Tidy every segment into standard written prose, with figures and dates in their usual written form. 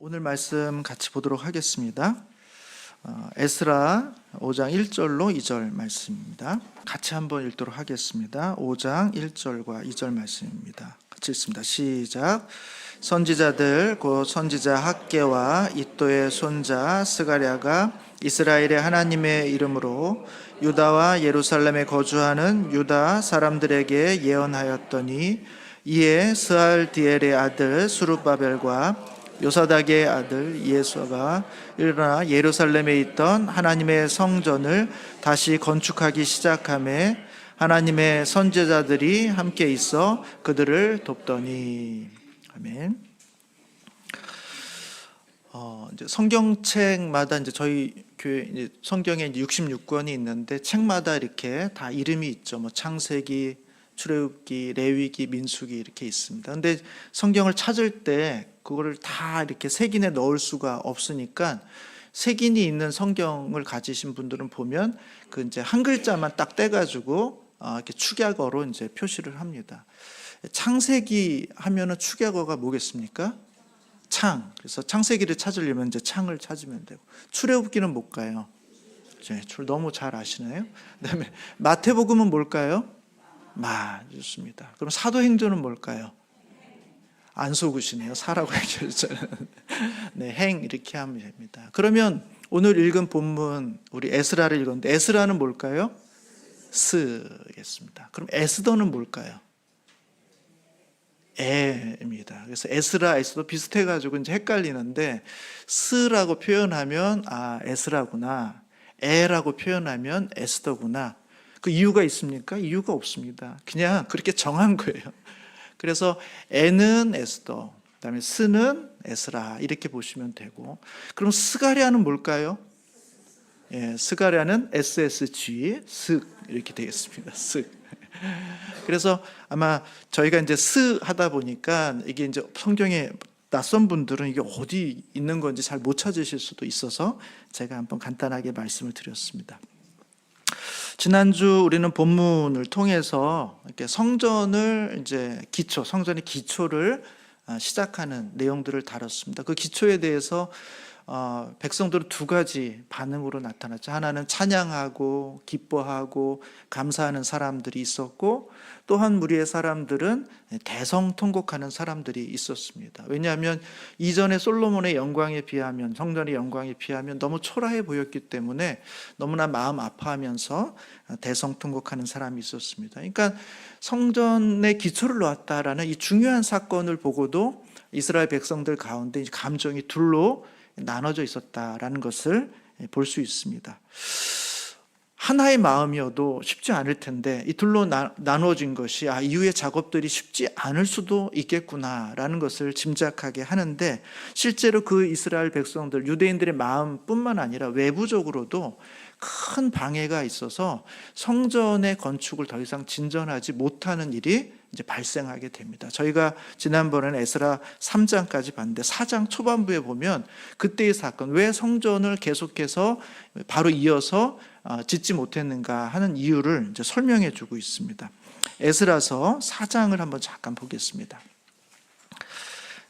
오늘 말씀 같이 보도록 하겠습니다. 에스라 5장 1절로 2절 말씀입니다. 같이 한번 읽도록 하겠습니다. 5장 1절과 2절 말씀입니다. 같이 읽습니다. 시작. 선지자들 곧 선지자 학개와 이또의 손자 스가랴가 이스라엘의 하나님의 이름으로 유다와 예루살렘에 거주하는 유다 사람들에게 예언하였더니, 이에 스알디엘의 아들 수룹바벨과 요사닥의 아들 예수아가 일어나 예루살렘에 있던 하나님의 성전을 다시 건축하기 시작하며 하나님의 선지자들이 함께 있어 그들을 돕더니. 아멘. 이제 성경책마다 이제 저희 교회 이제 성경에 이제 66권이 있는데 책마다 이렇게 다 이름이 있죠. 뭐 창세기, 출애굽기, 레위기, 민수기 이렇게 있습니다. 근데 성경을 찾을 때 그거를 다 이렇게 색인에 넣을 수가 없으니까 색인이 있는 성경을 가지신 분들은 보면 그 이제 한 글자만 딱 떼가지고 이렇게 축약어로 이제 표시를 합니다. 창세기 하면은 축약어가 뭐겠습니까? 창. 그래서 창세기를 찾으려면 이제 창을 찾으면 되고, 출애굽기는 뭘까요? 너무 잘 아시나요? 그다음에 마태복음은 뭘까요? 좋습니다. 그럼 사도행전은 뭘까요? 안 속으시네요. 사라고 해주셨잖아요. 네, 행 이렇게 하면 됩니다. 그러면 오늘 읽은 본문 우리 에스라를 읽었는데 에스라는 뭘까요? 스겠습니다. 그럼 에스더는 뭘까요? 에입니다. 그래서 에스라, 에스더 비슷해가지고 이제 헷갈리는데 스라고 표현하면 에스라구나, 에라고 표현하면 에스더구나. 그 이유가 있습니까? 이유가 없습니다. 그냥 그렇게 정한 거예요. 그래서 에는 에스더, 그다음에 스는 에스라 이렇게 보시면 되고, 그럼 스가랴는 뭘까요? 스가랴는 SSG, 슥 이렇게 되겠습니다. 슥. 그래서 아마 저희가 이제 스 하다 보니까 이게 이제 성경에 낯선 분들은 이게 어디 있는 건지 잘 못 찾으실 수도 있어서 제가 한번 간단하게 말씀을 드렸습니다. 지난주 우리는 본문을 통해서 이렇게 성전을 이제 성전의 기초를 시작하는 내용들을 다뤘습니다. 그 기초에 대해서 백성들은 두 가지 반응으로 나타났죠. 하나는 찬양하고 기뻐하고 감사하는 사람들이 있었고, 또한 무리의 사람들은 대성통곡하는 사람들이 있었습니다. 왜냐하면 이전에 솔로몬의 영광에 비하면, 성전의 영광에 비하면 너무 초라해 보였기 때문에 너무나 마음 아파하면서 대성통곡하는 사람이 있었습니다. 그러니까 성전의 기초를 놓았다라는 이 중요한 사건을 보고도 이스라엘 백성들 가운데 감정이 둘로 나눠져 있었다라는 것을 볼 수 있습니다. 하나의 마음이어도 쉽지 않을 텐데 이 둘로 나눠진 것이 이후의 작업들이 쉽지 않을 수도 있겠구나라는 것을 짐작하게 하는데, 실제로 그 이스라엘 백성들, 유대인들의 마음뿐만 아니라 외부적으로도 큰 방해가 있어서 성전의 건축을 더 이상 진전하지 못하는 일이 이제 발생하게 됩니다. 저희가 지난번에는 에스라 3장까지 봤는데 4장 초반부에 보면 그때의 사건, 왜 성전을 계속해서 바로 이어서 짓지 못했는가 하는 이유를 이제 설명해 주고 있습니다. 에스라서 4장을 한번 잠깐 보겠습니다.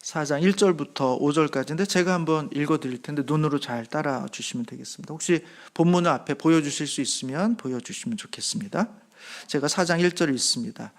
4장 1절부터 5절까지인데 제가 한번 읽어드릴 텐데 눈으로 잘 따라 주시면 되겠습니다. 혹시 본문을 앞에 보여주실 수 있으면 보여주시면 좋겠습니다. 제가 4장 1절 읽습니다.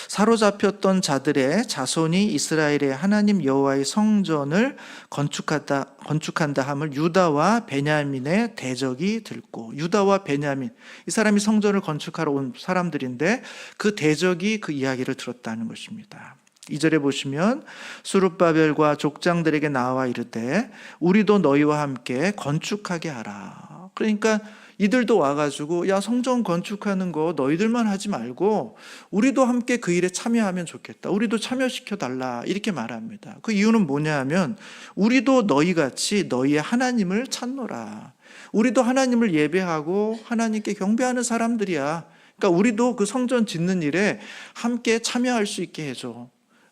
사로잡혔던 자들의 자손이 이스라엘의 하나님 여호와의 성전을 건축한다 함을 유다와 베냐민의 대적이 듣고, 유다와 베냐민, 이 사람이 성전을 건축하러 온 사람들인데 그 대적이 그 이야기를 들었다는 것입니다. 2절에 보시면 수룹바벨과 족장들에게 나와 이르되 우리도 너희와 함께 건축하게 하라. 그러니까 이들도 와가지고 성전 건축하는 거 너희들만 하지 말고 우리도 함께 그 일에 참여하면 좋겠다, 우리도 참여시켜달라 이렇게 말합니다. 그 이유는 뭐냐 하면 우리도 너희같이 너희의 하나님을 찾노라. 우리도 하나님을 예배하고 하나님께 경배하는 사람들이야. 그러니까 우리도 그 성전 짓는 일에 함께 참여할 수 있게 해줘.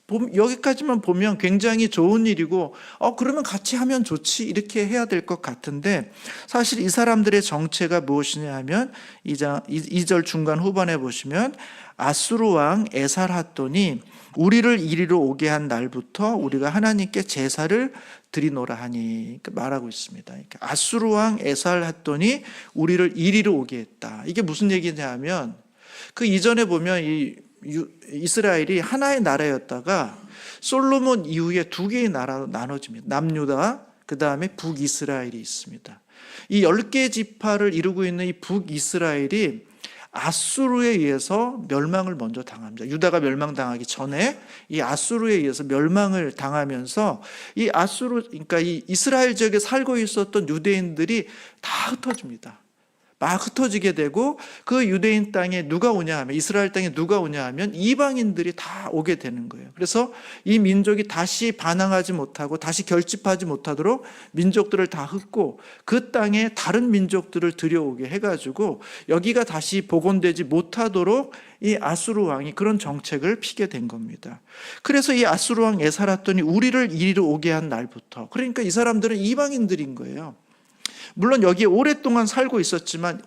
여기까지만 보면 굉장히 좋은 일이고 그러면 같이 하면 좋지 이렇게 해야 될 것 같은데, 사실 이 사람들의 정체가 무엇이냐 하면 2절 중간 후반에 보시면 아수르 왕 에살핫돈이 우리를 이리로 오게 한 날부터 우리가 하나님께 제사를 드리노라 하니 말하고 있습니다. 그러니까 아수르 왕 에살핫돈이 우리를 이리로 오게 했다. 이게 무슨 얘기냐 하면, 그 이전에 보면 이스라엘이 하나의 나라였다가 솔로몬 이후에 두 개의 나라로 나눠집니다. 남유다, 그 다음에 북이스라엘이 있습니다. 이 10개의 지파를 이루고 있는 이 북이스라엘이 아수르에 의해서 멸망을 먼저 당합니다. 유다가 멸망당하기 전에 이 아수르에 의해서 멸망을 당하면서 이 그러니까 이 이스라엘 지역에 살고 있었던 유대인들이 다 흩어집니다. 막 흩어지게 되고, 그 유대인 땅에 누가 오냐 하면, 이스라엘 땅에 누가 오냐 하면 이방인들이 다 오게 되는 거예요. 그래서 이 민족이 다시 반항하지 못하고 다시 결집하지 못하도록 민족들을 다 흩고 그 땅에 다른 민족들을 들여오게 해가지고 여기가 다시 복원되지 못하도록 이 아수르 왕이 그런 정책을 피게 된 겁니다. 그래서 이 아수르 왕 에살핫돈이 우리를 이리로 오게 한 날부터, 그러니까 이 사람들은 이방인들인 거예요. 물론 여기에 오랫동안 살고 있었지만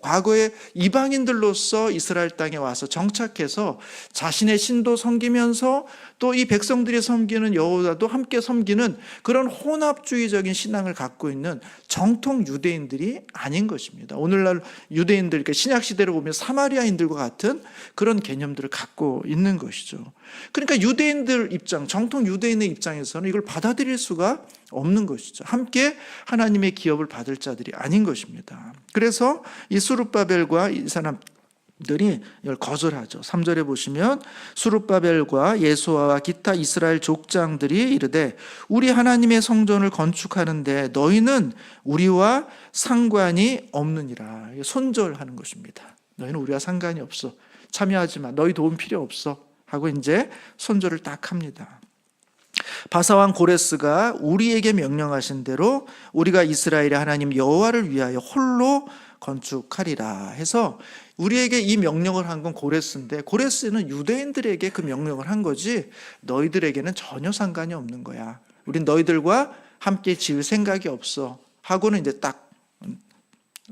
과거에 이방인들로서 이스라엘 땅에 와서 정착해서 자신의 신도 섬기면서 또 이 백성들이 섬기는 여호와도 함께 섬기는 그런 혼합주의적인 신앙을 갖고 있는 정통 유대인들이 아닌 것입니다. 오늘날 유대인들, 그러니까 신약 시대를 보면 사마리아인들과 같은 그런 개념들을 갖고 있는 것이죠. 그러니까 유대인들 입장, 정통 유대인의 입장에서는 이걸 받아들일 수가 없는 것이죠. 함께 하나님의 기업을 받을 자들이 아닌 것입니다. 그래서 이 스룹바벨과 이 사람들이 이걸 거절하죠. 3절에 보시면 스룹바벨과 예수아와 기타 이스라엘 족장들이 이르되 우리 하나님의 성전을 건축하는데 너희는 우리와 상관이 없느니라. 손절하는 것입니다. 너희는 우리와 상관이 없어. 참여하지 마. 너희 도움 필요 없어. 하고 이제 손절을 딱 합니다. 바사왕 고레스가 우리에게 명령하신 대로 우리가 이스라엘의 하나님 여호와를 위하여 홀로 건축하리라 해서 우리에게 이 명령을 한 건 고레스인데, 고레스는 유대인들에게 그 명령을 한 거지 너희들에게는 전혀 상관이 없는 거야. 우린 너희들과 함께 지을 생각이 없어 하고는 이제 딱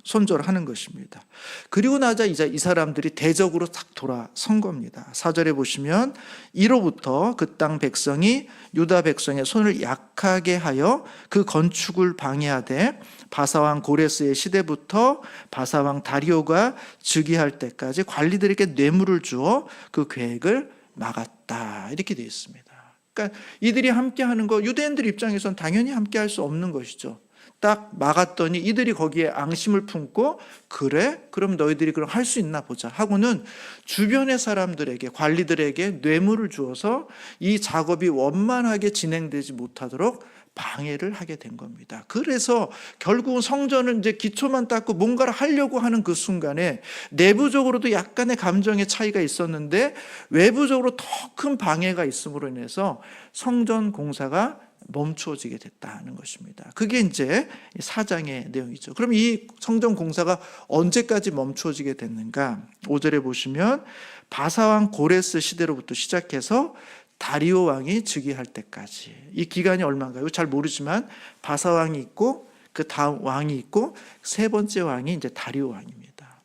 손절하는 것입니다. 그리고 나자 이제 이 사람들이 대적으로 딱 돌아선 겁니다. 4절에 보시면 이로부터 그 땅 백성이 유다 백성의 손을 약하게 하여 그 건축을 방해하되 바사왕 고레스의 시대부터 바사왕 다리오가 즉위할 때까지 관리들에게 뇌물을 주어 그 계획을 막았다. 이렇게 되어 있습니다. 그러니까 이들이 함께 하는 거 유대인들 입장에서는 당연히 함께 할 수 없는 것이죠. 딱 막았더니 이들이 거기에 앙심을 품고 그래? 그럼 너희들이 그럼 할 수 있나 보자 하고는 주변의 사람들에게, 관리들에게 뇌물을 주어서 이 작업이 원만하게 진행되지 못하도록 방해를 하게 된 겁니다. 그래서 결국은 성전을 이제 기초만 닦고 뭔가를 하려고 하는 그 순간에 내부적으로도 약간의 감정의 차이가 있었는데 외부적으로 더 큰 방해가 있음으로 인해서 성전 공사가 멈추어지게 됐다는 것입니다. 그게 이제 4장의 내용이죠. 그럼 이 성전 공사가 언제까지 멈추어지게 됐는가? 5절에 보시면 바사왕 고레스 시대로부터 시작해서 다리오 왕이 즉위할 때까지. 이 기간이 얼마인가요? 잘 모르지만 바사왕이 있고 그 다음 왕이 있고 세 번째 왕이 이제 다리오 왕입니다.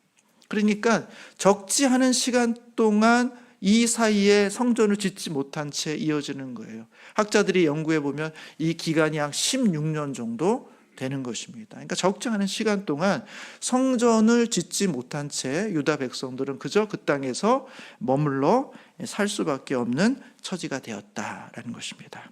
그러니까 적지 않은 시간 동안 이 사이에 성전을 짓지 못한 채 이어지는 거예요. 학자들이 연구해 보면 이 기간이 약 16년 정도 되는 것입니다. 그러니까 적지 않은 시간 동안 성전을 짓지 못한 채 유다 백성들은 그저 그 땅에서 머물러 살 수밖에 없는 처지가 되었다라는 것입니다.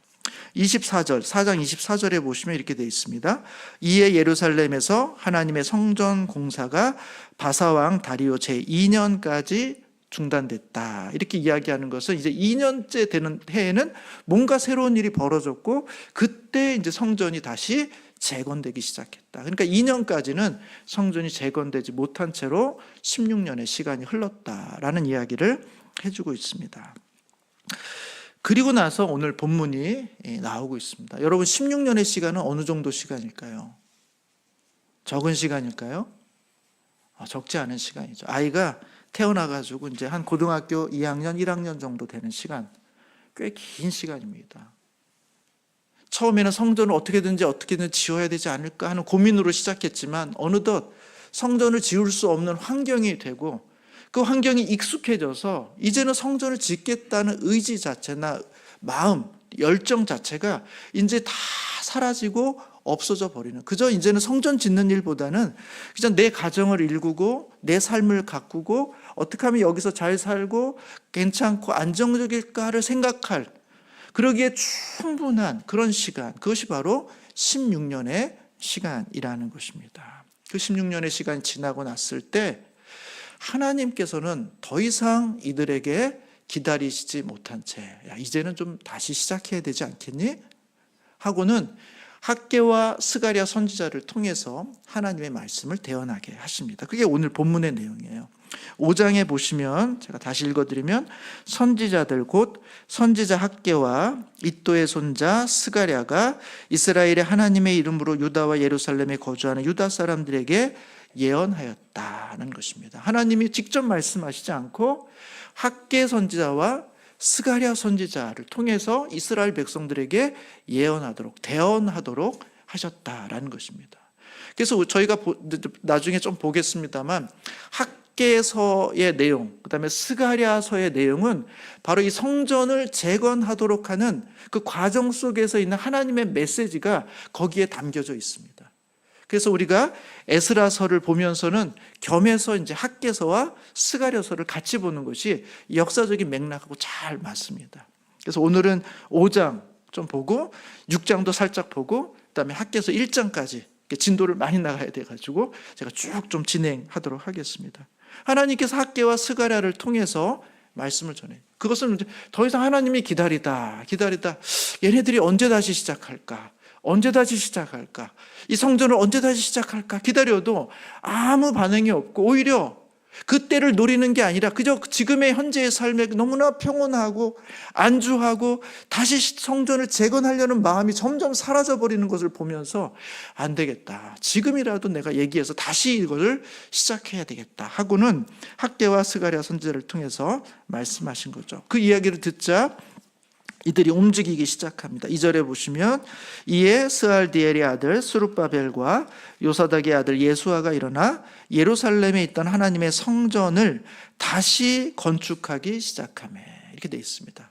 24절, 4장 24절에 보시면 이렇게 되어 있습니다. 이에 예루살렘에서 하나님의 성전 공사가 바사왕 다리오 제2년까지 중단됐다. 이렇게 이야기하는 것은 이제 2년째 되는 해에는 뭔가 새로운 일이 벌어졌고 그때 이제 성전이 다시 재건되기 시작했다. 그러니까 2년까지는 성전이 재건되지 못한 채로 16년의 시간이 흘렀다라는 이야기를 해주고 있습니다. 그리고 나서 오늘 본문이 나오고 있습니다. 여러분 16년의 시간은 어느 정도 시간일까요? 적은 시간일까요? 적지 않은 시간이죠. 아이가 태어나가지고 이제 한 고등학교 2학년, 1학년 정도 되는 시간. 꽤 긴 시간입니다. 처음에는 성전을 어떻게든 지어야 되지 않을까 하는 고민으로 시작했지만 어느덧 성전을 지을 수 없는 환경이 되고 그 환경이 익숙해져서 이제는 성전을 짓겠다는 의지 자체나 마음, 열정 자체가 이제 다 사라지고 없어져 버리는, 그저 이제는 성전 짓는 일보다는 그냥 내 가정을 일구고 내 삶을 가꾸고 어떻게 하면 여기서 잘 살고 괜찮고 안정적일까를 생각할, 그러기에 충분한 그런 시간, 그것이 바로 16년의 시간이라는 것입니다. 그 16년의 시간이 지나고 났을 때 하나님께서는 더 이상 이들에게 기다리시지 못한 채, 야, 이제는 좀 다시 시작해야 되지 않겠니? 하고는 학개와 스가랴 선지자를 통해서 하나님의 말씀을 대언하게 하십니다. 그게 오늘 본문의 내용이에요. 5장에 보시면 제가 다시 읽어드리면 선지자들 곧 선지자 학개와 이또의 손자 스가랴가 이스라엘의 하나님의 이름으로 유다와 예루살렘에 거주하는 유다 사람들에게 예언하였다는 것입니다. 하나님이 직접 말씀하시지 않고 학개 선지자와 스가랴 선지자를 통해서 이스라엘 백성들에게 예언하도록, 대언하도록 하셨다라는 것입니다. 그래서 저희가 나중에 좀 보겠습니다만 학개서의 내용, 그 다음에 스가랴서의 내용은 바로 이 성전을 재건하도록 하는 그 과정 속에서 있는 하나님의 메시지가 거기에 담겨져 있습니다. 그래서 우리가 에스라서를 보면서는 겸해서 이제 학개서와 스가랴서를 같이 보는 것이 역사적인 맥락하고 잘 맞습니다. 그래서 오늘은 5장 좀 보고 6장도 살짝 보고 그다음에 학개서 1장까지 진도를 많이 나가야 돼가지고 제가 쭉 좀 진행하도록 하겠습니다. 하나님께서 학개와 스가랴를 통해서 말씀을 전해요. 그것은 더 이상 하나님이 기다리다 얘네들이 언제 다시 시작할까? 언제 다시 시작할까? 이 성전을 언제 다시 시작할까? 기다려도 아무 반응이 없고 오히려 그때를 노리는 게 아니라 그저 지금의 현재의 삶에 너무나 평온하고 안주하고 다시 성전을 재건하려는 마음이 점점 사라져버리는 것을 보면서 안 되겠다. 지금이라도 내가 얘기해서 다시 이것을 시작해야 되겠다 하고는 학개와 스가랴 선지자를 통해서 말씀하신 거죠. 그 이야기를 듣자 이들이 움직이기 시작합니다. 2절에 보시면 이에 스알디엘의 아들 스룹바벨과 요사닥의 아들 예수아가 일어나 예루살렘에 있던 하나님의 성전을 다시 건축하기 시작하매, 이렇게 되어 있습니다.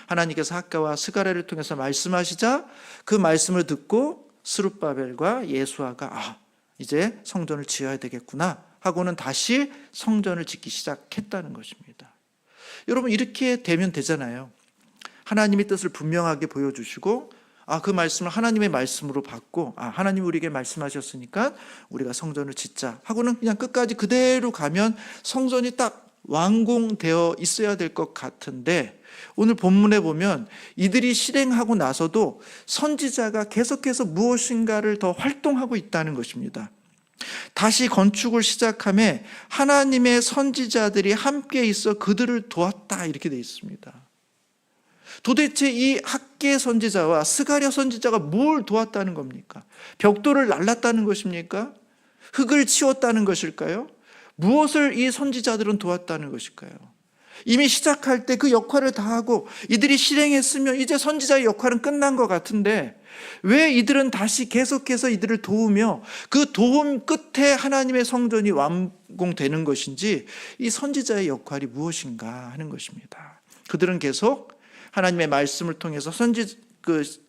하나님께서 학개와 스가랴를 통해서 말씀하시자 그 말씀을 듣고 스룹바벨과 예수아가 이제 성전을 지어야 되겠구나 하고는 다시 성전을 짓기 시작했다는 것입니다. 여러분, 이렇게 되면 되잖아요. 하나님의 뜻을 분명하게 보여주시고 그 말씀을 하나님의 말씀으로 받고 하나님이 우리에게 말씀하셨으니까 우리가 성전을 짓자 하고는 그냥 끝까지 그대로 가면 성전이 딱 완공되어 있어야 될 것 같은데, 오늘 본문에 보면 이들이 실행하고 나서도 선지자가 계속해서 무엇인가를 더 활동하고 있다는 것입니다. 다시 건축을 시작하며 하나님의 선지자들이 함께 있어 그들을 도왔다, 이렇게 되어 있습니다. 도대체 이 학개 선지자와 스가랴 선지자가 뭘 도왔다는 겁니까? 벽돌을 날랐다는 것입니까? 흙을 치웠다는 것일까요? 무엇을 이 선지자들은 도왔다는 것일까요? 이미 시작할 때 그 역할을 다하고 이들이 실행했으면 이제 선지자의 역할은 끝난 것 같은데 왜 이들은 다시 계속해서 이들을 도우며 그 도움 끝에 하나님의 성전이 완공되는 것인지, 이 선지자의 역할이 무엇인가 하는 것입니다. 그들은 계속 하나님의 말씀을 통해서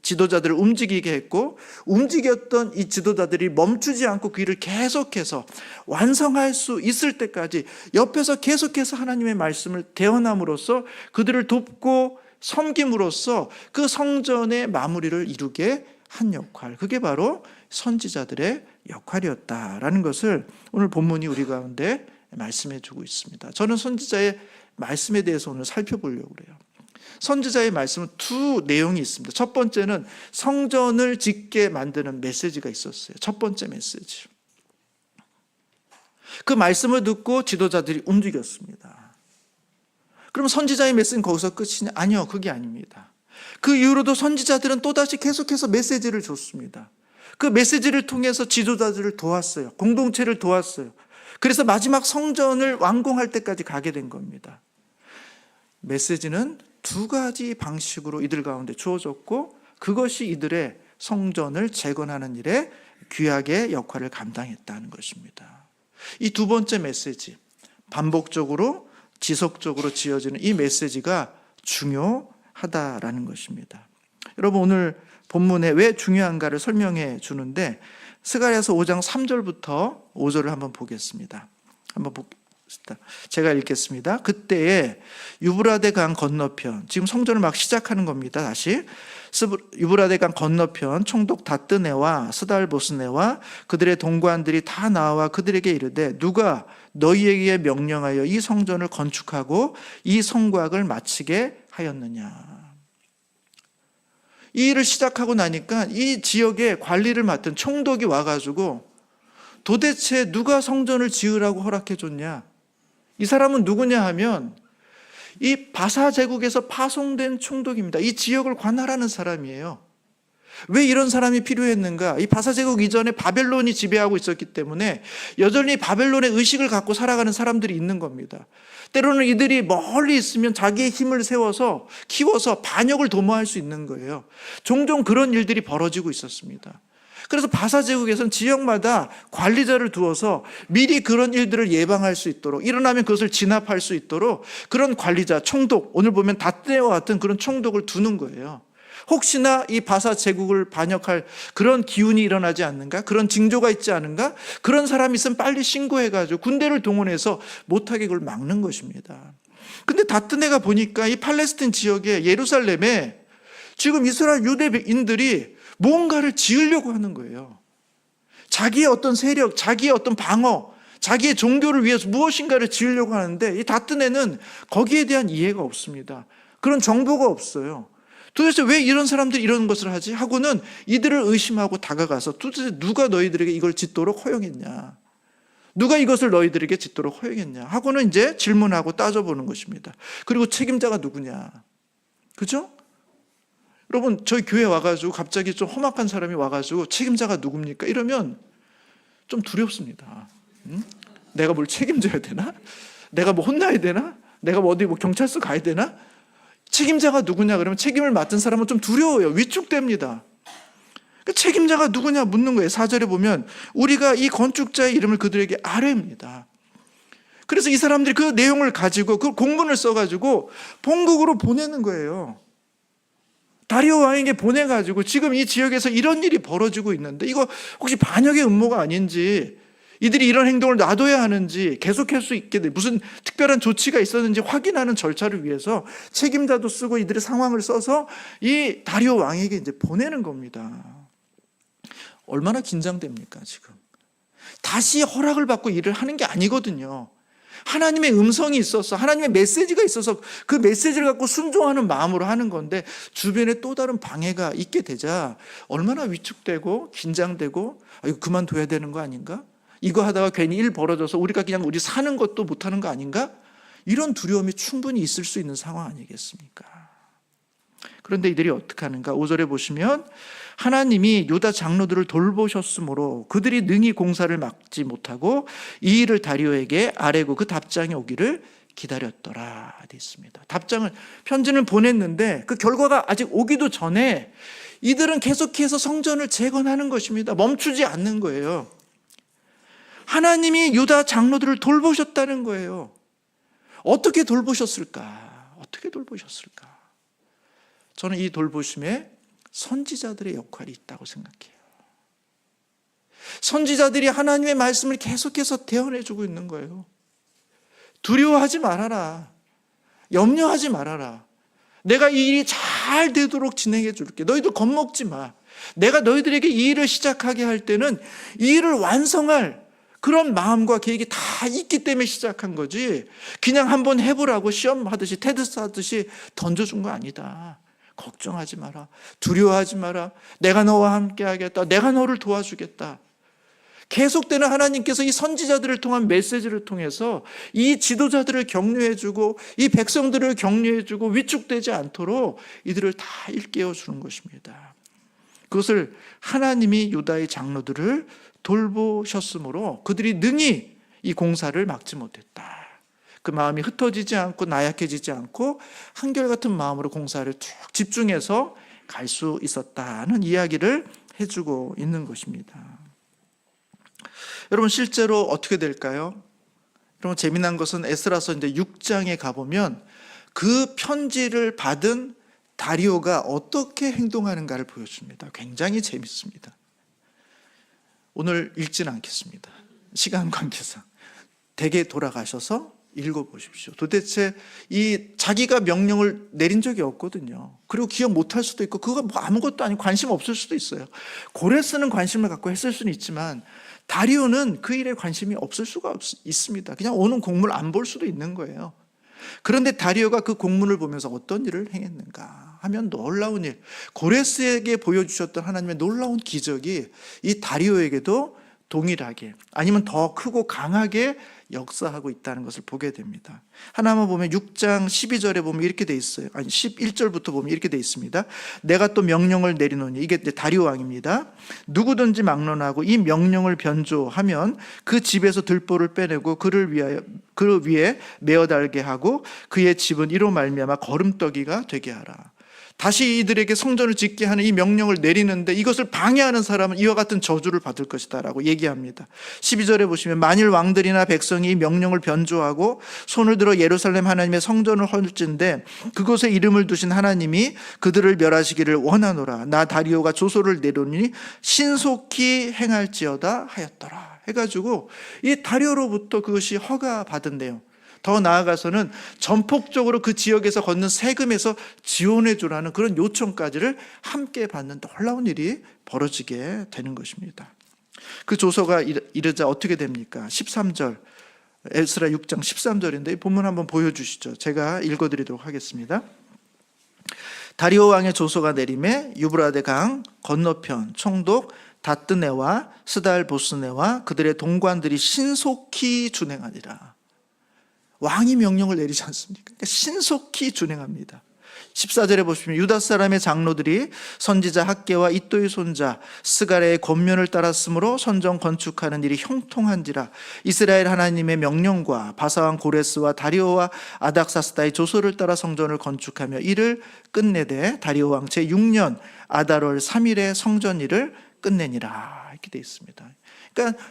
지도자들을 움직이게 했고, 움직였던 이 지도자들이 멈추지 않고 그 일을 계속해서 완성할 수 있을 때까지 옆에서 계속해서 하나님의 말씀을 대언함으로써 그들을 돕고 섬김으로써 그 성전의 마무리를 이루게 한 역할, 그게 바로 선지자들의 역할이었다라는 것을 오늘 본문이 우리 가운데 말씀해 주고 있습니다. 저는 선지자의 말씀에 대해서 오늘 살펴보려고 그래요. 선지자의 말씀은 두 내용이 있습니다. 첫 번째는 성전을 짓게 만드는 메시지가 있었어요. 첫 번째 메시지. 그 말씀을 듣고 지도자들이 움직였습니다. 그럼 선지자의 메시지는 거기서 끝이냐? 아니요, 그게 아닙니다. 그 이후로도 선지자들은 또다시 계속해서 메시지를 줬습니다. 그 메시지를 통해서 지도자들을 도왔어요. 공동체를 도왔어요. 그래서 마지막 성전을 완공할 때까지 가게 된 겁니다. 메시지는 두 가지 방식으로 이들 가운데 주어졌고, 그것이 이들의 성전을 재건하는 일에 귀하게 역할을 감당했다는 것입니다. 이 두 번째 메시지, 반복적으로 지속적으로 지어지는 이 메시지가 중요하다라는 것입니다. 여러분, 오늘 본문에 왜 중요한가를 설명해 주는데, 스가랴서 5장 3절부터 5절을 한번 보겠습니다. 제가 읽겠습니다. 그때에 유브라데 강 건너편, 지금 성전을 막 시작하는 겁니다. 다시 유브라데 강 건너편 총독 다뜨네와 스달보스네와 그들의 동관들이 다 나와 그들에게 이르되, 누가 너희에게 명령하여 이 성전을 건축하고 이 성곽을 마치게 하였느냐. 이 일을 시작하고 나니까 이 지역의 관리를 맡은 총독이 와가지고, 도대체 누가 성전을 지으라고 허락해 줬냐? 이 사람은 누구냐 하면 이 바사 제국에서 파송된 총독입니다. 이 지역을 관할하는 사람이에요. 왜 이런 사람이 필요했는가? 이 바사 제국 이전에 바벨론이 지배하고 있었기 때문에 여전히 바벨론의 의식을 갖고 살아가는 사람들이 있는 겁니다. 때로는 이들이 멀리 있으면 자기의 힘을 세워서 키워서 반역을 도모할 수 있는 거예요. 종종 그런 일들이 벌어지고 있었습니다. 그래서 바사 제국에서는 지역마다 관리자를 두어서 미리 그런 일들을 예방할 수 있도록, 일어나면 그것을 진압할 수 있도록 그런 관리자, 총독, 오늘 보면 다떼와 같은 그런 총독을 두는 거예요. 혹시나 이 바사 제국을 반역할 그런 기운이 일어나지 않는가? 그런 징조가 있지 않은가? 그런 사람이 있으면 빨리 신고해가지고 군대를 동원해서 못하게 그걸 막는 것입니다. 근데 다뜨네가 보니까 이 팔레스틴 지역에, 예루살렘에 지금 이스라엘 유대인들이 뭔가를 지으려고 하는 거예요. 자기의 어떤 세력, 자기의 어떤 방어, 자기의 종교를 위해서 무엇인가를 지으려고 하는데, 이 다뜨네는 거기에 대한 이해가 없습니다. 그런 정보가 없어요. 도대체 왜 이런 사람들이 이런 것을 하지? 하고는 이들을 의심하고 다가가서, 도대체 누가 너희들에게 이걸 짓도록 허용했냐? 누가 이것을 너희들에게 짓도록 허용했냐? 하고는 이제 질문하고 따져보는 것입니다. 그리고 책임자가 누구냐? 그죠? 여러분, 저희 교회 와가지고 갑자기 좀 험악한 사람이 와가지고 책임자가 누굽니까? 이러면 좀 두렵습니다. 내가 뭘 책임져야 되나? 내가 뭐 혼나야 되나? 내가 뭐 어디 뭐 경찰서 가야 되나? 책임자가 누구냐? 그러면 책임을 맡은 사람은 좀 두려워요. 위축됩니다. 책임자가 누구냐 묻는 거예요. 4절에 보면 우리가 이 건축자의 이름을 그들에게 아뢰입니다. 그래서 이 사람들이 그 내용을 가지고 그 공문을 써가지고 본국으로 보내는 거예요. 다리오 왕에게 보내가지고 지금 이 지역에서 이런 일이 벌어지고 있는데 이거 혹시 반역의 음모가 아닌지, 이들이 이런 행동을 놔둬야 하는지, 계속할 수 있게 무슨 특별한 조치가 있었는지 확인하는 절차를 위해서 책임자도 쓰고 이들의 상황을 써서 이 다리오 왕에게 이제 보내는 겁니다. 얼마나 긴장됩니까 지금? 다시 허락을 받고 일을 하는 게 아니거든요. 하나님의 음성이 있어서, 하나님의 메시지가 있어서 그 메시지를 갖고 순종하는 마음으로 하는 건데, 주변에 또 다른 방해가 있게 되자 얼마나 위축되고 긴장되고, 이거 그만둬야 되는 거 아닌가? 이거 하다가 괜히 일 벌어져서 우리가 그냥 우리 사는 것도 못하는 거 아닌가? 이런 두려움이 충분히 있을 수 있는 상황 아니겠습니까? 그런데 이들이 어떻게 하는가? 5절에 보시면 하나님이 유다 장로들을 돌보셨으므로 그들이 능히 공사를 막지 못하고 이 일을 다리오에게 아뢰고 그 답장이 오기를 기다렸더라 되어 있습니다. 편지를 보냈는데 그 결과가 아직 오기도 전에 이들은 계속해서 성전을 재건하는 것입니다. 멈추지 않는 거예요. 하나님이 유다 장로들을 돌보셨다는 거예요. 어떻게 돌보셨을까? 어떻게 돌보셨을까? 저는 이 돌보심에 선지자들의 역할이 있다고 생각해요. 선지자들이 하나님의 말씀을 계속해서 대언해주고 있는 거예요. 두려워하지 말아라. 염려하지 말아라. 내가 이 일이 잘 되도록 진행해 줄게. 너희들 겁먹지 마. 내가 너희들에게 이 일을 시작하게 할 때는 이 일을 완성할 그런 마음과 계획이 다 있기 때문에 시작한 거지, 그냥 한번 해보라고 시험하듯이 테스트 하듯이 던져준 거 아니다. 걱정하지 마라. 두려워하지 마라. 내가 너와 함께 하겠다. 내가 너를 도와주겠다. 계속되는 하나님께서 이 선지자들을 통한 메시지를 통해서 이 지도자들을 격려해주고 이 백성들을 격려해주고 위축되지 않도록 이들을 다 일깨워 주는 것입니다. 그것을 하나님이 유다의 장로들을 돌보셨으므로 그들이 능히 이 공사를 막지 못했다. 그 마음이 흩어지지 않고 나약해지지 않고 한결같은 마음으로 공사를 쭉 집중해서 갈 수 있었다는 이야기를 해주고 있는 것입니다. 여러분 실제로 어떻게 될까요? 여러분 재미난 것은 에스라서 이제 6장에 가보면 그 편지를 받은 다리오가 어떻게 행동하는가를 보여줍니다. 굉장히 재밌습니다. 오늘 읽지는 않겠습니다. 시간 관계상. 댁에 돌아가셔서 읽어보십시오. 도대체 이 자기가 명령을 내린 적이 없거든요. 그리고 기억 못할 수도 있고 그거 뭐 아무것도 아니고 관심 없을 수도 있어요. 고레스는 관심을 갖고 했을 수는 있지만 다리오는 그 일에 관심이 없을 수가 있습니다. 그냥 오는 공문을 안 볼 수도 있는 거예요. 그런데 다리오가 그 공문을 보면서 어떤 일을 행했는가 하면 놀라운 일, 고레스에게 보여주셨던 하나님의 놀라운 기적이 이 다리오에게도 동일하게 아니면 더 크고 강하게 역사하고 있다는 것을 보게 됩니다. 하나만 보면 6장 12절에 보면 이렇게 돼 있어요. 아니 11절부터 보면 이렇게 돼 있습니다. 내가 또 명령을 내리노니, 이게 다리오 왕입니다. 누구든지 막론하고 이 명령을 변조하면 그 집에서 들보를 빼내고 그를 위에 메어 달게 하고 그의 집은 이로 말미암아 거름떠기가 되게 하라. 다시 이들에게 성전을 짓게 하는 이 명령을 내리는데 이것을 방해하는 사람은 이와 같은 저주를 받을 것이다 라고 얘기합니다. 12절에 보시면 만일 왕들이나 백성이 이 명령을 변조하고 손을 들어 예루살렘 하나님의 성전을 헐진데 그곳에 이름을 두신 하나님이 그들을 멸하시기를 원하노라. 나 다리오가 조소를 내리니 신속히 행할지어다 하였더라 해가지고 이 다리오로부터 그것이 허가받은대요. 더 나아가서는 전폭적으로 그 지역에서 걷는 세금에서 지원해 주라는 그런 요청까지를 함께 받는 놀라운 일이 벌어지게 되는 것입니다. 그 조서가 이르자 어떻게 됩니까? 13절, 에스라 6장 13절인데 본문 한번 보여주시죠. 제가 읽어드리도록 하겠습니다. 다리오 왕의 조서가 내림에 유브라데 강 건너편 총독 다뜨네와 스달보스네와 그들의 동관들이 신속히 준행하니라. 왕이 명령을 내리지 않습니까? 그러니까 신속히 준행합니다. 14절에 보시면 유다 사람의 장로들이 선지자 학개와 이또의 손자 스가랴의 권면을 따랐으므로 성전 건축하는 일이 형통한지라. 이스라엘 하나님의 명령과 바사왕 고레스와 다리오와 아닥사스다의 조서를 따라 성전을 건축하며 이를 끝내되 다리오 왕 제6년 아달월 3일에 성전 일을 끝내니라 이렇게 되어 있습니다. 그러니까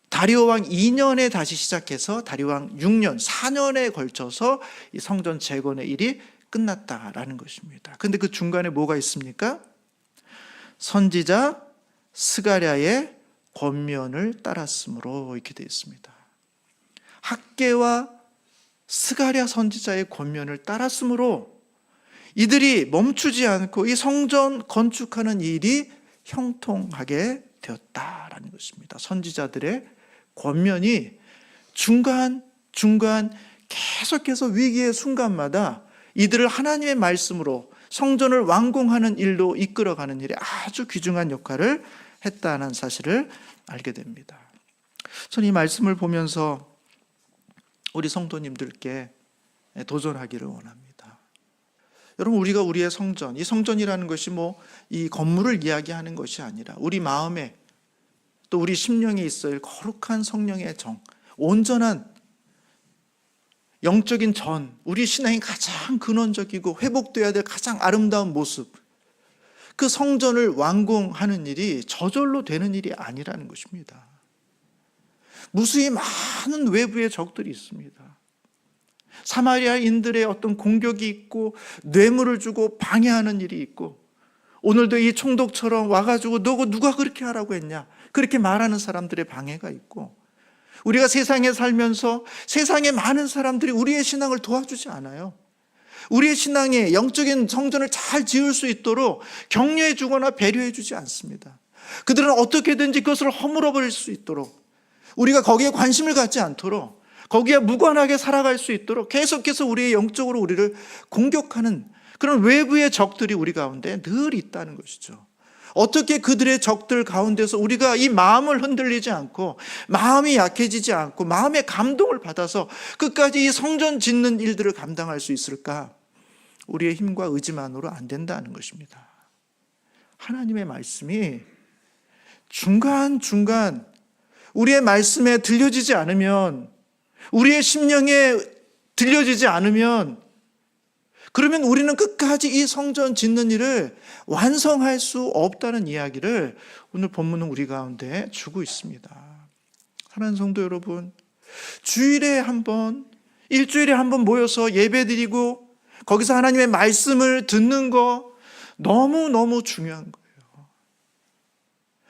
다리오 왕 2년에 다시 시작해서 다리오 왕 6년, 4년에 걸쳐서 이 성전 재건의 일이 끝났다라는 것입니다. 그런데 그 중간에 뭐가 있습니까? 선지자 스가랴의 권면을 따랐으므로 이렇게 되어 있습니다. 학개와 스가랴 선지자의 권면을 따랐으므로 이들이 멈추지 않고 이 성전 건축하는 일이 형통하게 되었다라는 것입니다. 선지자들의 권면이 중간 계속해서 위기의 순간마다 이들을 하나님의 말씀으로 성전을 완공하는 일로 이끌어가는 일에 아주 귀중한 역할을 했다는 사실을 알게 됩니다. 저는 이 말씀을 보면서 우리 성도님들께 도전하기를 원합니다. 여러분, 우리가 우리의 성전, 이 성전이라는 것이 이 건물을 이야기하는 것이 아니라 우리 마음에 또 우리 심령에 있어야 할 거룩한 성령의 정, 온전한 영적인 전, 우리 신앙이 가장 근원적이고 회복되어야 될 가장 아름다운 모습, 그 성전을 완공하는 일이 저절로 되는 일이 아니라는 것입니다. 무수히 많은 외부의 적들이 있습니다. 사마리아인들의 어떤 공격이 있고 뇌물을 주고 방해하는 일이 있고, 오늘도 이 총독처럼 와가지고 너 누가 그렇게 하라고 했냐, 그렇게 말하는 사람들의 방해가 있고, 우리가 세상에 살면서 세상에 많은 사람들이 우리의 신앙을 도와주지 않아요. 우리의 신앙의 영적인 성전을 잘 지을 수 있도록 격려해 주거나 배려해 주지 않습니다. 그들은 어떻게든지 그것을 허물어 버릴 수 있도록, 우리가 거기에 관심을 갖지 않도록, 거기에 무관하게 살아갈 수 있도록 계속해서 우리의 영적으로 우리를 공격하는 그런 외부의 적들이 우리 가운데 늘 있다는 것이죠. 어떻게 그들의 적들 가운데서 우리가 이 마음을 흔들리지 않고, 마음이 약해지지 않고, 마음의 감동을 받아서 끝까지 이 성전 짓는 일들을 감당할 수 있을까? 우리의 힘과 의지만으로 안 된다는 것입니다. 하나님의 말씀이 중간중간 우리의 말씀에 들려지지 않으면, 우리의 심령에 들려지지 않으면, 그러면 우리는 끝까지 이 성전 짓는 일을 완성할 수 없다는 이야기를 오늘 본문은 우리 가운데 주고 있습니다. 사랑하는 성도 여러분, 주일에 한 번, 일주일에 한 번 모여서 예배드리고 거기서 하나님의 말씀을 듣는 거 너무너무 중요한 거예요.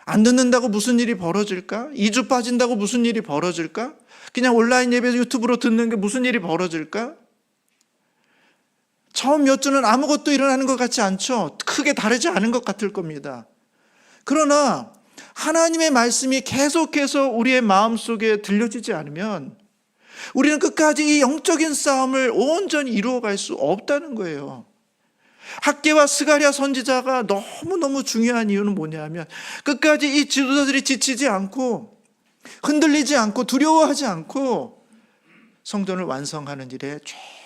안 듣는다고 무슨 일이 벌어질까? 2주 빠진다고 무슨 일이 벌어질까? 그냥 온라인 예배 유튜브로 듣는 게 무슨 일이 벌어질까? 처음 몇 주는 아무것도 일어나는 것 같지 않죠? 크게 다르지 않은 것 같을 겁니다. 그러나 하나님의 말씀이 계속해서 우리의 마음속에 들려지지 않으면 우리는 끝까지 이 영적인 싸움을 온전히 이루어갈 수 없다는 거예요. 학개와 스가랴 선지자가 너무너무 중요한 이유는 뭐냐면 끝까지 이 지도자들이 지치지 않고 흔들리지 않고 두려워하지 않고 성전을 완성하는 일에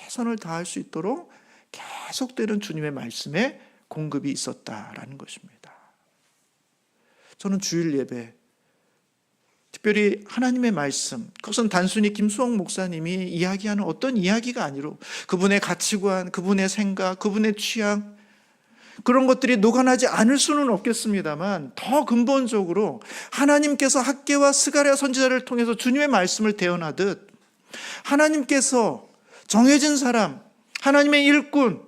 최선을 다할 수 있도록 계속되는 주님의 말씀에 공급이 있었다라는 것입니다. 저는 주일 예배, 특별히 하나님의 말씀, 그것은 단순히 김수홍 목사님이 이야기하는 어떤 이야기가 아니로 그분의 가치관, 그분의 생각, 그분의 취향, 그런 것들이 녹아나지 않을 수는 없겠습니다만 더 근본적으로 하나님께서 학개와 스가랴 선지자를 통해서 주님의 말씀을 대언하듯 하나님께서 정해진 사람, 하나님의 일꾼,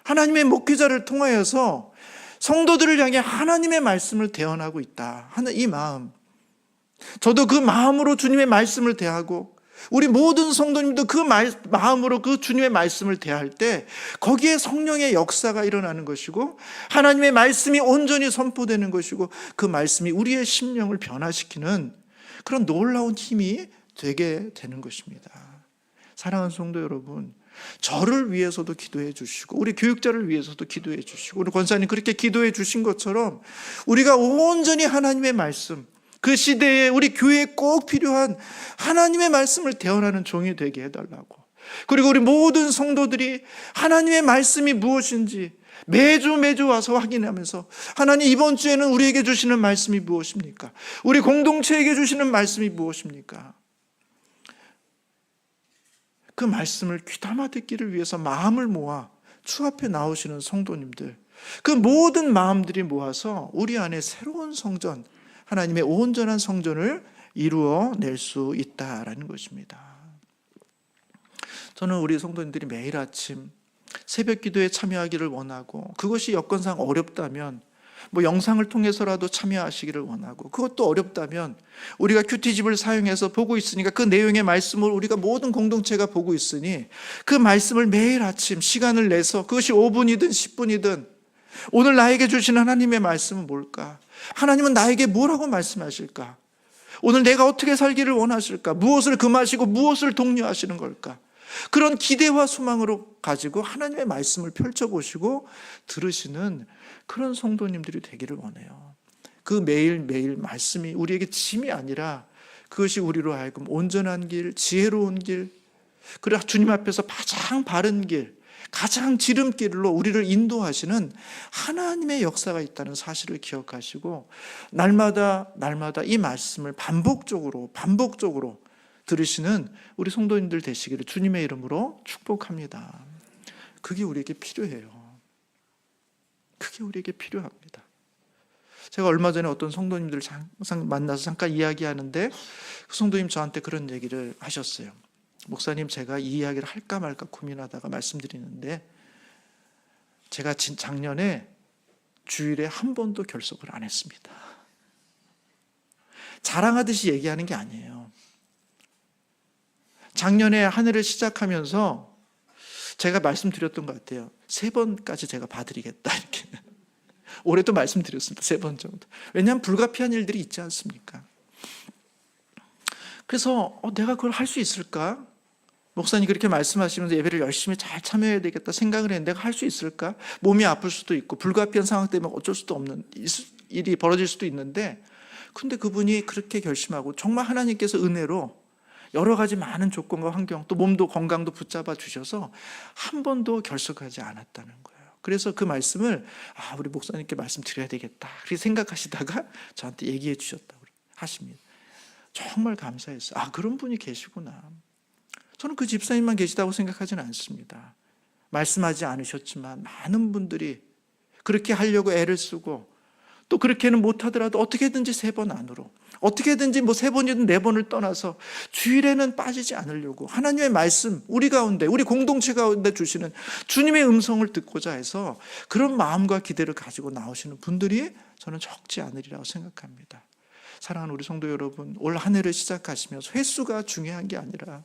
하나님의 목회자를 통하여서 성도들을 향해 하나님의 말씀을 대언하고 있다 하는 이 마음, 저도 그 마음으로 주님의 말씀을 대하고 우리 모든 성도님도 그 마음으로 그 주님의 말씀을 대할 때 거기에 성령의 역사가 일어나는 것이고 하나님의 말씀이 온전히 선포되는 것이고 그 말씀이 우리의 심령을 변화시키는 그런 놀라운 힘이 되게 되는 것입니다. 사랑하는 성도 여러분, 저를 위해서도 기도해 주시고 우리 교육자를 위해서도 기도해 주시고 우리 권사님 그렇게 기도해 주신 것처럼 우리가 온전히 하나님의 말씀, 그 시대에 우리 교회에 꼭 필요한 하나님의 말씀을 대언하는 종이 되게 해달라고, 그리고 우리 모든 성도들이 하나님의 말씀이 무엇인지 매주 와서 확인하면서 하나님 이번 주에는 우리에게 주시는 말씀이 무엇입니까? 우리 공동체에게 주시는 말씀이 무엇입니까? 그 말씀을 귀담아 듣기를 위해서 마음을 모아 주 앞에 나오시는 성도님들, 그 모든 마음들이 모아서 우리 안에 새로운 성전, 하나님의 온전한 성전을 이루어낼 수 있다라는 것입니다. 저는 우리 성도님들이 매일 아침 새벽 기도에 참여하기를 원하고, 그것이 여건상 어렵다면 영상을 통해서라도 참여하시기를 원하고, 그것도 어렵다면 우리가 큐티집을 사용해서 보고 있으니까 그 내용의 말씀을 우리가 모든 공동체가 보고 있으니 그 말씀을 매일 아침 시간을 내서, 그것이 5분이든 10분이든 오늘 나에게 주시는 하나님의 말씀은 뭘까? 하나님은 나에게 뭐라고 말씀하실까? 오늘 내가 어떻게 살기를 원하실까? 무엇을 금하시고 무엇을 독려하시는 걸까? 그런 기대와 소망으로 가지고 하나님의 말씀을 펼쳐보시고 들으시는 그런 성도님들이 되기를 원해요. 그 매일매일 말씀이 우리에게 짐이 아니라 그것이 우리로 하여금 온전한 길, 지혜로운 길, 그리고 주님 앞에서 가장 바른 길, 가장 지름길로 우리를 인도하시는 하나님의 역사가 있다는 사실을 기억하시고 날마다 이 말씀을 반복적으로 들으시는 우리 성도님들 되시기를 주님의 이름으로 축복합니다. 그게 우리에게 필요해요. 그게 우리에게 필요합니다. 제가 얼마 전에 어떤 성도님들을 만나서 잠깐 이야기하는데 그 성도님 저한테 그런 얘기를 하셨어요. 목사님, 제가 이 이야기를 할까 말까 고민하다가 말씀드리는데 제가 작년에 주일에 한 번도 결석을 안 했습니다. 자랑하듯이 얘기하는 게 아니에요. 작년에 한 해를 시작하면서 제가 말씀드렸던 것 같아요. 3번까지 제가 봐드리겠다 이렇게. 올해도 말씀드렸습니다. 3번 정도. 왜냐하면 불가피한 일들이 있지 않습니까? 그래서 내가 그걸 할 수 있을까? 목사님 그렇게 말씀하시면서 예배를 열심히 잘 참여해야 되겠다 생각을 했는데 내가 할 수 있을까? 몸이 아플 수도 있고 불가피한 상황 때문에 어쩔 수도 없는 일이 벌어질 수도 있는데, 근데 그분이 그렇게 결심하고 정말 하나님께서 은혜로 여러 가지 많은 조건과 환경, 또 몸도 건강도 붙잡아 주셔서 한 번도 결석하지 않았다는 거예요. 그래서 그 말씀을 우리 목사님께 말씀드려야 되겠다 그렇게 생각하시다가 저한테 얘기해 주셨다고 하십니다. 정말 감사했어요. 그런 분이 계시구나. 저는 그 집사님만 계시다고 생각하지는 않습니다. 말씀하지 않으셨지만 많은 분들이 그렇게 하려고 애를 쓰고, 또 그렇게는 못하더라도 어떻게든지 3번 안으로, 어떻게든지 3번이든 4번을 떠나서 주일에는 빠지지 않으려고 하나님의 말씀, 우리 가운데, 우리 공동체 가운데 주시는 주님의 음성을 듣고자 해서 그런 마음과 기대를 가지고 나오시는 분들이 저는 적지 않으리라고 생각합니다. 사랑하는 우리 성도 여러분, 올 한 해를 시작하시면서 횟수가 중요한 게 아니라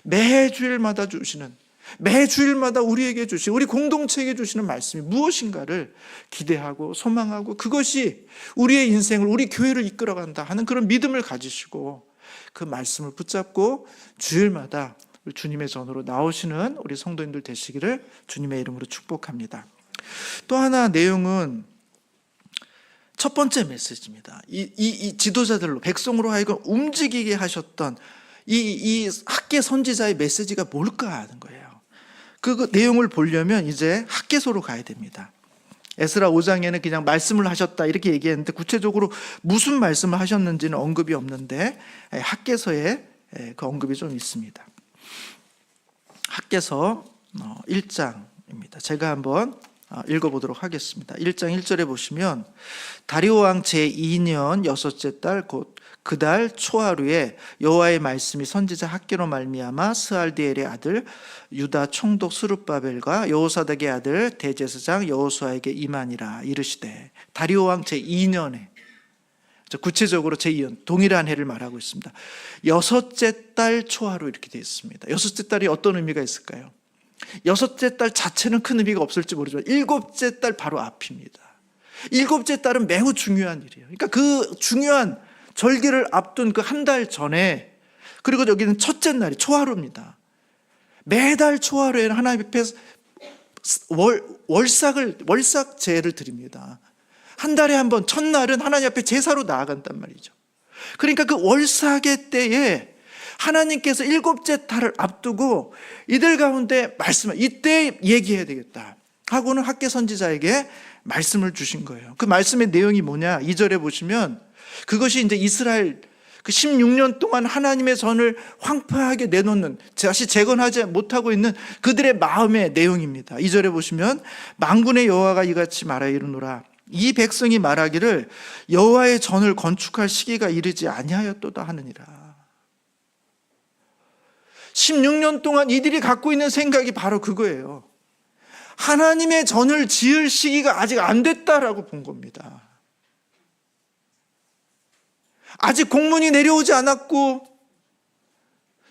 매주일마다 주시는, 매주일마다 우리에게 주시는, 우리 공동체에게 주시는 말씀이 무엇인가를 기대하고 소망하고, 그것이 우리의 인생을, 우리 교회를 이끌어간다 하는 그런 믿음을 가지시고 그 말씀을 붙잡고 주일마다 주님의 전으로 나오시는 우리 성도님들 되시기를 주님의 이름으로 축복합니다. 또 하나 내용은 첫 번째 메시지입니다. 이 지도자들로, 백성으로 하여금 움직이게 하셨던 이 학개 선지자의 메시지가 뭘까 하는 거예요. 그 내용을 보려면 이제 학개소로 가야 됩니다. 에스라 5장에는 그냥 말씀을 하셨다 이렇게 얘기했는데, 구체적으로 무슨 말씀을 하셨는지는 언급이 없는데 학개서에 그 언급이 좀 있습니다. 학개서 1장입니다. 제가 한번 읽어보도록 하겠습니다. 1장 1절에 보시면, 다리오 왕 제2년 6째 달 곧 그 달 초하루에 여호와의 말씀이 선지자 학개로 말미암아 스알디엘의 아들 유다 총독 스룹바벨과 여호사닥의 아들 대제사장 여호수아에게 임하니라. 이르시되, 다리오 왕 제2년에, 구체적으로 제2년, 동일한 해를 말하고 있습니다. 6째 달 초하루 이렇게 되어 있습니다. 6째 달이 어떤 의미가 있을까요? 6째 달 자체는 큰 의미가 없을지 모르지만 7째 달 바로 앞입니다. 7째 달은 매우 중요한 일이에요. 그러니까 그 중요한 절기를 앞둔 그 한 달 전에, 그리고 여기는 첫째 날이 초하루입니다. 매달 초하루에는 하나님 앞에 월삭 제를 드립니다. 한 달에 한 번, 첫날은 하나님 앞에 제사로 나아간단 말이죠. 그러니까 그 월삭의 때에 하나님께서 7째 달을 앞두고 이들 가운데 말씀을, 이때 얘기해야 되겠다 하고는 학개 선지자에게 말씀을 주신 거예요. 그 말씀의 내용이 뭐냐? 2절에 보시면 그것이 이제 이스라엘 그 16년 동안 하나님의 전을 황폐하게 내놓는, 다시 재건하지 못하고 있는 그들의 마음의 내용입니다. 2절에 보시면, 만군의 여호와가 이같이 말하여 이르노라. 이 백성이 말하기를 여호와의 전을 건축할 시기가 이르지 아니하였도다 하느니라. 16년 동안 이들이 갖고 있는 생각이 바로 그거예요. 하나님의 전을 지을 시기가 아직 안 됐다라고 본 겁니다. 아직 공문이 내려오지 않았고,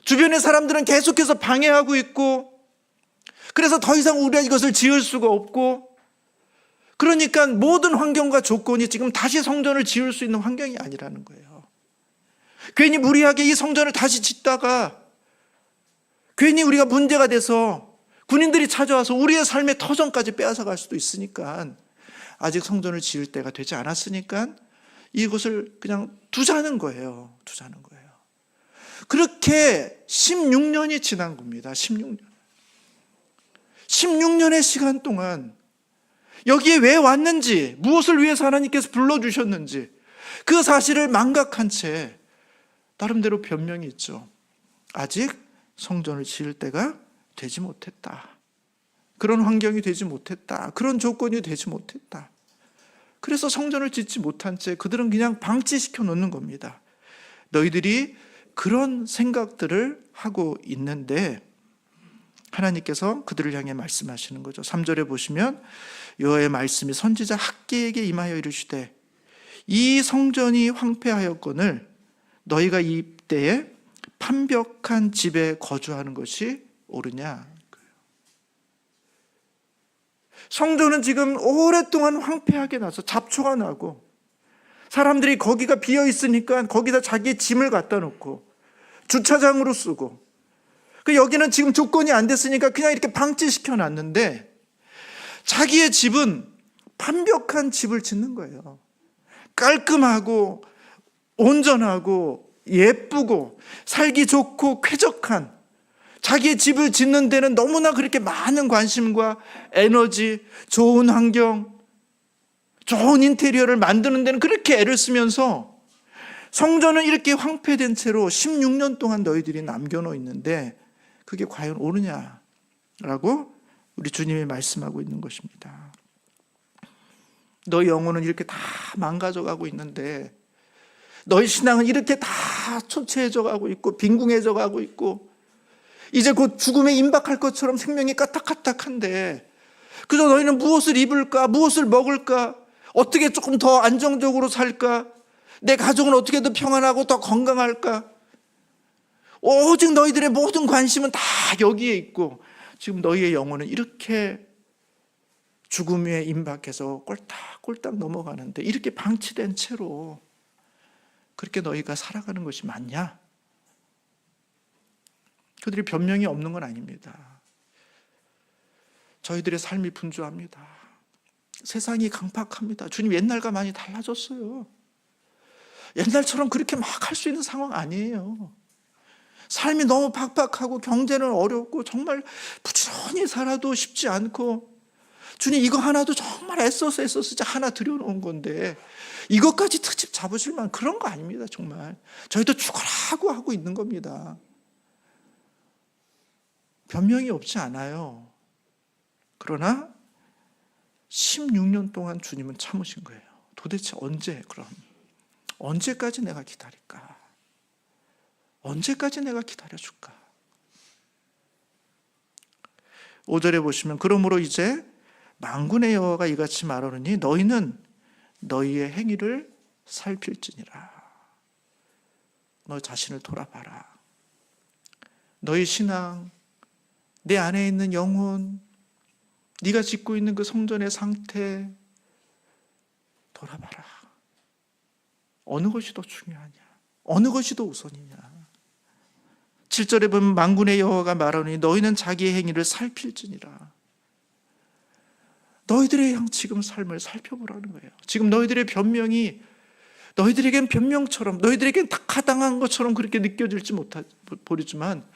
주변의 사람들은 계속해서 방해하고 있고, 그래서 더 이상 우리가 이것을 지을 수가 없고, 그러니까 모든 환경과 조건이 지금 다시 성전을 지을 수 있는 환경이 아니라는 거예요. 괜히 무리하게 이 성전을 다시 짓다가 괜히 우리가 문제가 돼서 군인들이 찾아와서 우리의 삶의 터전까지 빼앗아갈 수도 있으니까, 아직 성전을 지을 때가 되지 않았으니까 이것을 그냥 두자는 거예요. 두자는 거예요. 그렇게 16년이 지난 겁니다. 16년. 16년의 시간 동안 여기에 왜 왔는지, 무엇을 위해서 하나님께서 불러주셨는지 그 사실을 망각한 채 나름대로 변명이 있죠. 아직 성전을 지을 때가 되지 못했다. 그런 환경이 되지 못했다. 그런 조건이 되지 못했다. 그래서 성전을 짓지 못한 채 그들은 그냥 방치시켜 놓는 겁니다. 너희들이 그런 생각들을 하고 있는데 하나님께서 그들을 향해 말씀하시는 거죠. 3절에 보시면, 여호와의 말씀이 선지자 학개에게 임하여 이르시되, 이 성전이 황폐하였거늘 너희가 이때에 판벽한 집에 거주하는 것이 옳으냐. 성전은 지금 오랫동안 황폐하게 나서 잡초가 나고, 사람들이 거기가 비어 있으니까 거기다 자기의 짐을 갖다 놓고 주차장으로 쓰고, 여기는 지금 조건이 안 됐으니까 그냥 이렇게 방치시켜 놨는데, 자기의 집은 완벽한 집을 짓는 거예요. 깔끔하고 온전하고 예쁘고 살기 좋고 쾌적한 자기의 집을 짓는 데는 너무나 그렇게 많은 관심과 에너지, 좋은 환경, 좋은 인테리어를 만드는 데는 그렇게 애를 쓰면서, 성전은 이렇게 황폐된 채로 16년 동안 너희들이 남겨놓고 있는데 그게 과연 옳으냐라고 우리 주님이 말씀하고 있는 것입니다. 너희 영혼은 이렇게 다 망가져가고 있는데, 너희 신앙은 이렇게 다 초췌해져 가고 있고 빈궁해져 가고 있고 이제 곧 죽음에 임박할 것처럼 생명이 까딱까딱한데, 그저 너희는 무엇을 입을까, 무엇을 먹을까, 어떻게 조금 더 안정적으로 살까, 내 가족은 어떻게 더 평안하고 더 건강할까, 오직 너희들의 모든 관심은 다 여기에 있고, 지금 너희의 영혼은 이렇게 죽음에 임박해서 꼴딱꼴딱 넘어가는데, 이렇게 방치된 채로 그렇게 너희가 살아가는 것이 맞냐? 그들이 변명이 없는 건 아닙니다. 저희들의 삶이 분주합니다. 세상이 강팍합니다. 주님, 옛날과 많이 달라졌어요. 옛날처럼 그렇게 막 할 수 있는 상황 아니에요. 삶이 너무 팍팍하고 경제는 어렵고 정말 부지런히 살아도 쉽지 않고, 주님, 이거 하나도 정말 애써서 이제 하나 들여놓은 건데 이것까지 특집 잡으실 만한 그런 거 아닙니다. 정말 저희도 죽으라고 하고 있는 겁니다. 변명이 없지 않아요. 그러나 16년 동안 주님은 참으신 거예요. 도대체 언제, 그럼 언제까지 내가 기다릴까? 언제까지 내가 기다려줄까? 5절에 보시면, 그러므로 이제 만군의 여호와가 이같이 말하노니 너희는 너희의 행위를 살필지니라. 너 자신을 돌아봐라. 너희 신앙, 내 안에 있는 영혼, 네가 짓고 있는 그 성전의 상태 돌아봐라. 어느 것이 더 중요하냐? 어느 것이 더 우선이냐? 7절에 보면 만군의 여호와가 말하노니 너희는 자기의 행위를 살필지니라. 너희들의 지금 삶을 살펴보라는 거예요. 지금 너희들의 변명이 너희들에겐 변명처럼, 너희들에겐 타당한 것처럼 그렇게 느껴질지 모르지만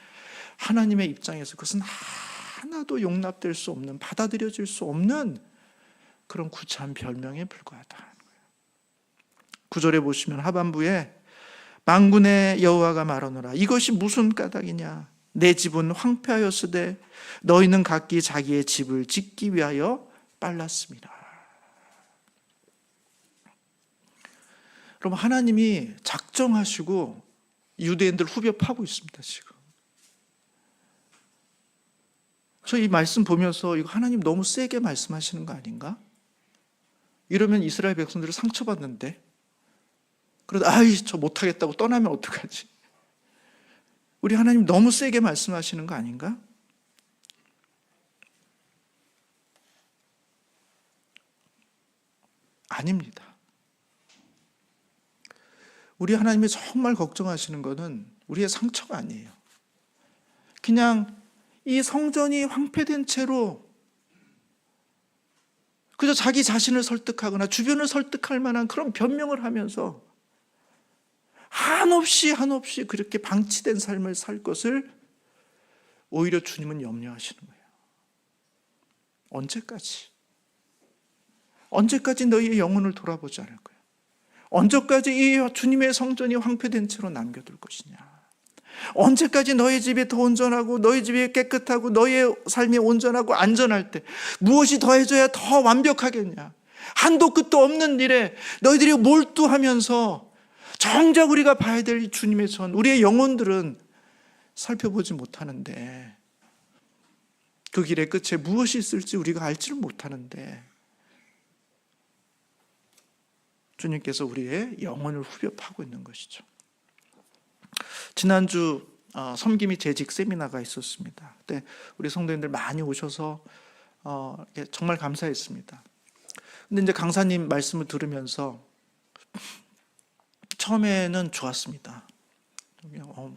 하나님의 입장에서 그것은 하나도 용납될 수 없는, 받아들여질 수 없는 그런 구차한 변명에 불과하다는 거예요. 9절에 보시면 하반부에 만군의 여호와가 말하노라. 이것이 무슨 까닭이냐? 내 집은 황폐하였으되 너희는 각기 자기의 집을 짓기 위하여 빨랐습니다. 그럼 하나님이 작정하시고 유대인들 후벼 파고 있습니다. 지금 저 이 말씀 보면서 이거 하나님 너무 세게 말씀하시는 거 아닌가? 이러면 이스라엘 백성들을 상처받는데, 그러다 저 못하겠다고 떠나면 어떡하지? 우리 하나님 너무 세게 말씀하시는 거 아닌가? 아닙니다. 우리 하나님이 정말 걱정하시는 것은 우리의 상처가 아니에요. 그냥 이 성전이 황폐된 채로 그저 자기 자신을 설득하거나 주변을 설득할 만한 그런 변명을 하면서 한없이 그렇게 방치된 삶을 살 것을 오히려 주님은 염려하시는 거예요. 언제까지 너희의 영혼을 돌아보지 않을 거야? 언제까지 이 주님의 성전이 황폐된 채로 남겨둘 것이냐? 언제까지 너희 집이 더 온전하고 너희 집이 깨끗하고 너희의 삶이 온전하고 안전할 때 무엇이 더해져야 더 완벽하겠냐? 한도 끝도 없는 일에 너희들이 몰두하면서 정작 우리가 봐야 될 주님의 전, 우리의 영혼들은 살펴보지 못하는데, 그 길의 끝에 무엇이 있을지 우리가 알지를 못하는데 주님께서 우리의 영혼을 후벼 파고 있는 것이죠. 지난주 섬김이 재직 세미나가 있었습니다. 그때 우리 성도님들 많이 오셔서 정말 감사했습니다. 근데 이제 강사님 말씀을 들으면서 처음에는 좋았습니다.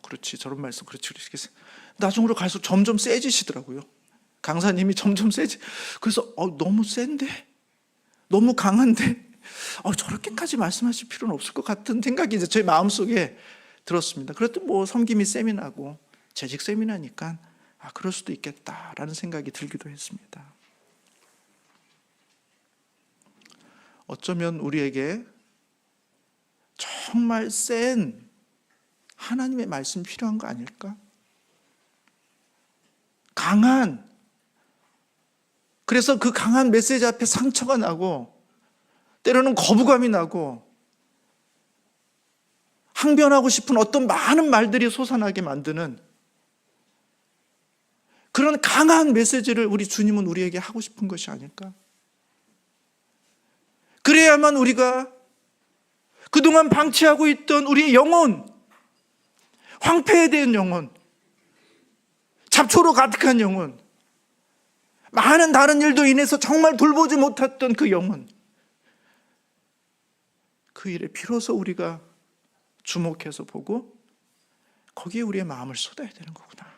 그렇지, 저런 말씀, 그렇지. 나중으로 갈수록 점점 세지시더라고요. 강사님이 점점 세지. 그래서 너무 센데, 너무 강한데, 저렇게까지 말씀하실 필요는 없을 것 같은 생각이 이제 제 마음속에 들었습니다. 그래도 뭐 섬김이 세미나고 재직 세미나니까 그럴 수도 있겠다라는 생각이 들기도 했습니다. 어쩌면 우리에게 정말 센 하나님의 말씀이 필요한 거 아닐까? 강한, 그래서 그 강한 메시지 앞에 상처가 나고 때로는 거부감이 나고 항변하고 싶은 어떤 많은 말들이 솟아나게 만드는 그런 강한 메시지를 우리 주님은 우리에게 하고 싶은 것이 아닐까? 그래야만 우리가 그동안 방치하고 있던 우리의 영혼, 황폐해된 영혼, 잡초로 가득한 영혼, 많은 다른 일도 인해서 정말 돌보지 못했던 그 영혼, 그 일에 비로소 우리가 주목해서 보고 거기에 우리의 마음을 쏟아야 되는 거구나.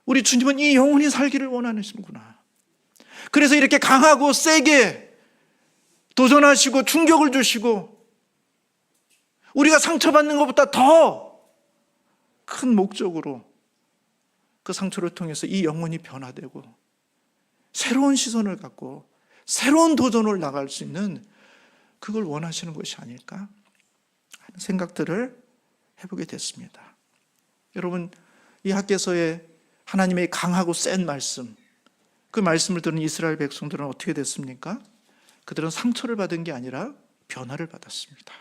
우리 주님은 이 영혼이 살기를 원하시는구나. 그래서 이렇게 강하고 세게 도전하시고 충격을 주시고 우리가 상처받는 것보다 더 큰 목적으로 그 상처를 통해서 이 영혼이 변화되고 새로운 시선을 갖고 새로운 도전을 나갈 수 있는 그걸 원하시는 것이 아닐까 하는 생각들을 해보게 됐습니다. 여러분, 이 학개서에 하나님의 강하고 센 말씀, 그 말씀을 들은 이스라엘 백성들은 어떻게 됐습니까? 그들은 상처를 받은 게 아니라 변화를 받았습니다.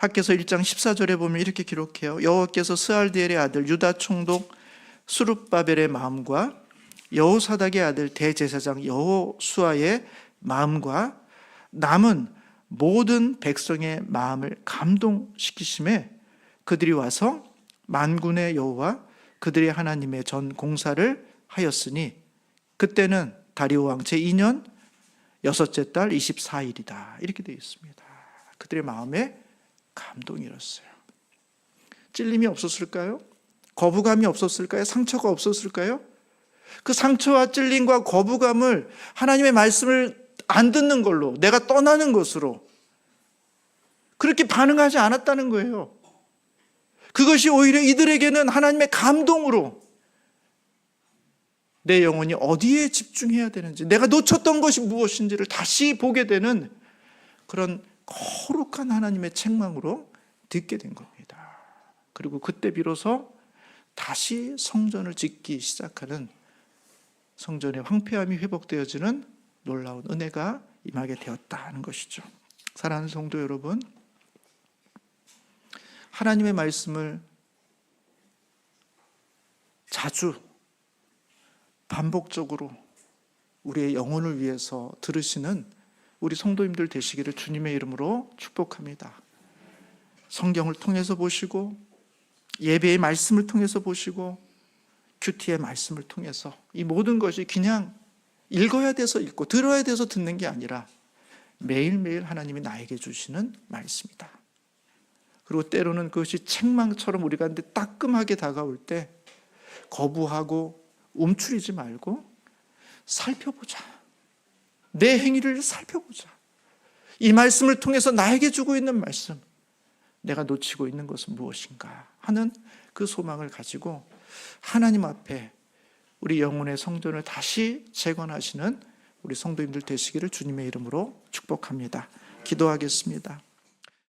학개서 1장 14절에 보면 이렇게 기록해요. 여호와께서 스알디엘의 아들 유다 총독 수룹바벨의 마음과 여호사닥의 아들 대제사장 여호수아의 마음과 남은 모든 백성의 마음을 감동시키심에 그들이 와서 만군의 여호와 그들의 하나님의 전 공사를 하였으니 그때는 다리오 왕 제2년 여섯째 달 24일이다. 이렇게 되어 있습니다. 그들의 마음에 감동이 일었어요. 찔림이 없었을까요? 거부감이 없었을까요? 상처가 없었을까요? 그 상처와 찔림과 거부감을 하나님의 말씀을 안 듣는 걸로, 내가 떠나는 것으로 그렇게 반응하지 않았다는 거예요. 그것이 오히려 이들에게는 하나님의 감동으로 내 영혼이 어디에 집중해야 되는지, 내가 놓쳤던 것이 무엇인지를 다시 보게 되는 그런 거룩한 하나님의 책망으로 듣게 된 겁니다. 그리고 그때 비로소 다시 성전을 짓기 시작하는, 성전의 황폐함이 회복되어지는 놀라운 은혜가 임하게 되었다는 것이죠. 사랑하는 성도 여러분, 하나님의 말씀을 자주 반복적으로 우리의 영혼을 위해서 들으시는 우리 성도님들 되시기를 주님의 이름으로 축복합니다. 성경을 통해서 보시고 예배의 말씀을 통해서 보시고 큐티의 말씀을 통해서 이 모든 것이 그냥 읽어야 돼서 읽고 들어야 돼서 듣는 게 아니라 매일매일 하나님이 나에게 주시는 말씀이다. 그리고 때로는 그것이 책망처럼 우리가 따끔하게 다가올 때 거부하고 움츠리지 말고 살펴보자. 내 행위를 살펴보자. 이 말씀을 통해서 나에게 주고 있는 말씀, 내가 놓치고 있는 것은 무엇인가 하는 그 소망을 가지고 하나님 앞에 우리 영혼의 성전을 다시 재건하시는 우리 성도님들 되시기를 주님의 이름으로 축복합니다. 기도하겠습니다.